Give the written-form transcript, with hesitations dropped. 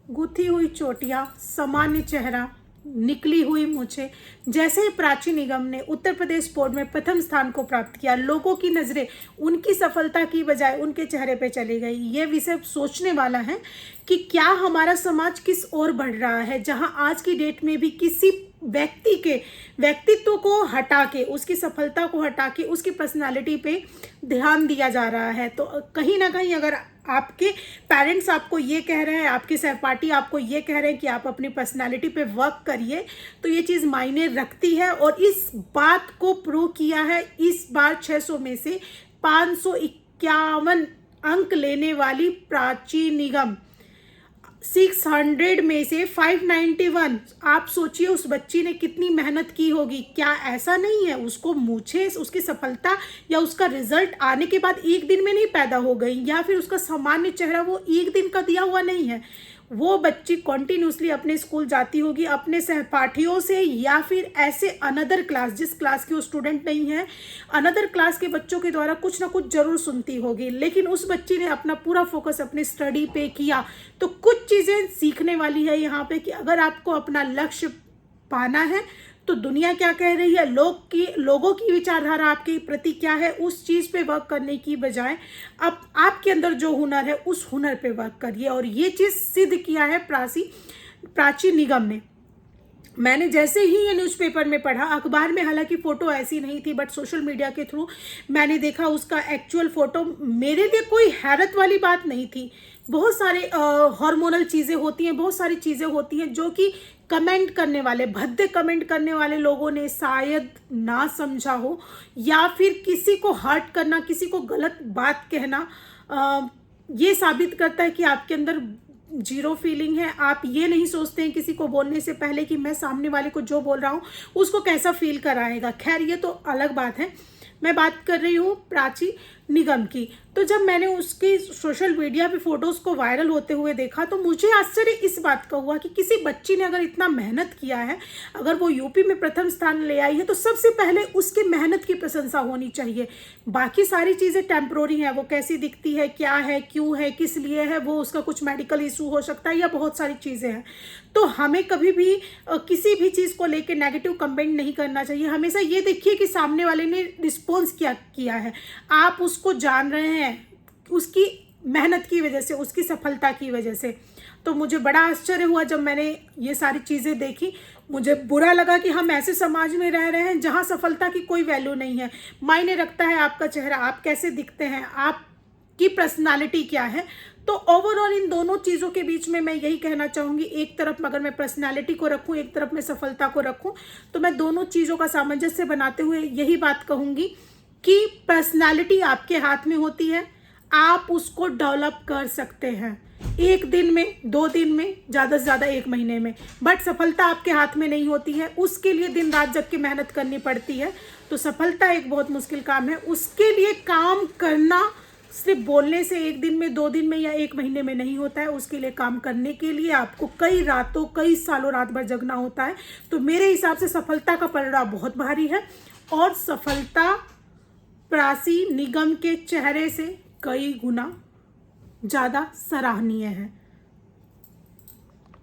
गुथी हुई चोटियां, सामान्य चेहरा, निकली हुई मूछें। जैसे ही प्राची निगम ने उत्तर प्रदेश बोर्ड में प्रथम स्थान को प्राप्त किया, लोगों की नज़रें उनकी सफलता की बजाय उनके चेहरे पे चली गई। ये विषय सोचने वाला है कि क्या हमारा समाज किस ओर बढ़ रहा है, जहां आज की डेट में भी किसी व्यक्ति के व्यक्तित्व को हटा के, उसकी सफलता को हटा के उसकी पर्सनालिटी पे ध्यान दिया जा रहा है। तो कहीं ना कहीं अगर आपके पेरेंट्स आपको ये कह रहे हैं, आपके सहपाठी आपको ये कह रहे हैं कि आप अपनी पर्सनालिटी पे वर्क करिए, तो ये चीज़ मायने रखती है। और इस बात को प्रूव किया है इस बार 600 में से 551 अंक लेने वाली प्राची निगम, 600 में से 591। आप सोचिए उस बच्ची ने कितनी मेहनत की होगी। क्या ऐसा नहीं है उसको मूछे, उसकी सफलता या उसका रिजल्ट आने के बाद एक दिन में नहीं पैदा हो गई, या फिर उसका सामान्य चेहरा वो एक दिन का दिया हुआ नहीं है। वो बच्ची कॉन्टिन्यूसली अपने स्कूल जाती होगी अपने सहपाठियों से, या फिर ऐसे अनदर क्लास, जिस क्लास की वो स्टूडेंट नहीं है, अनदर क्लास के बच्चों के द्वारा कुछ ना कुछ जरूर सुनती होगी। लेकिन उस बच्ची ने अपना पूरा फोकस अपने स्टडी पे किया। तो कुछ चीज़ें सीखने वाली है यहाँ पे कि अगर आपको अपना लक्ष्य पाना है तो दुनिया क्या कह रही है, लोगों की विचारधारा आपके प्रति क्या है, उस चीज़ पे वर्क करने की बजाय अब आपके अंदर जो हुनर है उस हुनर पे वर्क करिए। और ये चीज़ सिद्ध किया है प्राची निगम ने। मैंने जैसे ही ये न्यूज़पेपर में पढ़ा, अखबार में हालांकि फ़ोटो ऐसी नहीं थी, बट सोशल मीडिया के थ्रू मैंने देखा उसका एक्चुअल फ़ोटो। मेरे लिए कोई हैरत वाली बात नहीं थी। बहुत सारे हार्मोनल चीज़ें होती हैं, बहुत सारी चीज़ें होती हैं जो कि कमेंट करने वाले, भद्दे कमेंट करने वाले लोगों ने शायद ना समझा हो, या फिर किसी को हर्ट करना, किसी को गलत बात कहना ये साबित करता है कि आपके अंदर जीरो फीलिंग है। आप ये नहीं सोचते हैं किसी को बोलने से पहले कि मैं सामने वाले को जो बोल रहा हूँ उसको कैसा फील कराएगा। खैर ये तो अलग बात है, मैं बात कर रही हूँ प्राची निगम की। तो जब मैंने उसकी सोशल मीडिया पे फोटोज़ को वायरल होते हुए देखा तो मुझे आश्चर्य इस बात का हुआ कि किसी बच्ची ने अगर इतना मेहनत किया है, अगर वो यूपी में प्रथम स्थान ले आई है, तो सबसे पहले उसके मेहनत की प्रशंसा होनी चाहिए। बाकी सारी चीज़ें टेम्प्रोरी हैं, वो कैसी दिखती है, क्या है, क्यों है, किस लिए है, वो उसका कुछ मेडिकल इशू हो सकता है या बहुत सारी चीज़ें हैं। तो हमें कभी भी किसी भी चीज़ को लेकर नेगेटिव कमेंट नहीं करना चाहिए। हमेशा ये देखिए कि सामने वाले ने रिस्पॉन्स क्या किया है, आप उसको जान रहे हैं उसकी मेहनत की वजह से, उसकी सफलता की वजह से। तो मुझे बड़ा आश्चर्य हुआ जब मैंने ये सारी चीज़ें देखी। मुझे बुरा लगा कि हम ऐसे समाज में रह रहे हैं जहां सफलता की कोई वैल्यू नहीं है। मायने रखता है आपका चेहरा, आप कैसे दिखते हैं, आपकी पर्सनालिटी क्या है। तो ओवरऑल इन दोनों चीज़ों के बीच में मैं यही कहना चाहूँगी, एक तरफ अगर मैं पर्सनालिटी को रखूँ, एक तरफ मैं सफलता को रखूँ, तो मैं दोनों चीज़ों का सामंजस्य बनाते हुए यही बात कहूँगी कि पर्सनालिटी आपके हाथ में होती है, आप उसको डेवलप कर सकते हैं 1 दिन में, 2 दिन में, ज़्यादा से ज़्यादा 1 महीने में। बट सफलता आपके हाथ में नहीं होती है, उसके लिए दिन रात जग के मेहनत करनी पड़ती है। तो सफलता एक बहुत मुश्किल काम है, उसके लिए काम करना सिर्फ बोलने से 1 दिन में, 2 दिन में या 1 महीने में नहीं होता है। उसके लिए काम करने के लिए आपको कई रातों, कई सालों रात भर जगना होता है। तो मेरे हिसाब से सफलता का पलड़ा बहुत भारी है, और सफलता प्राची निगम के चेहरे से कई गुना ज़्यादा सराहनीय है।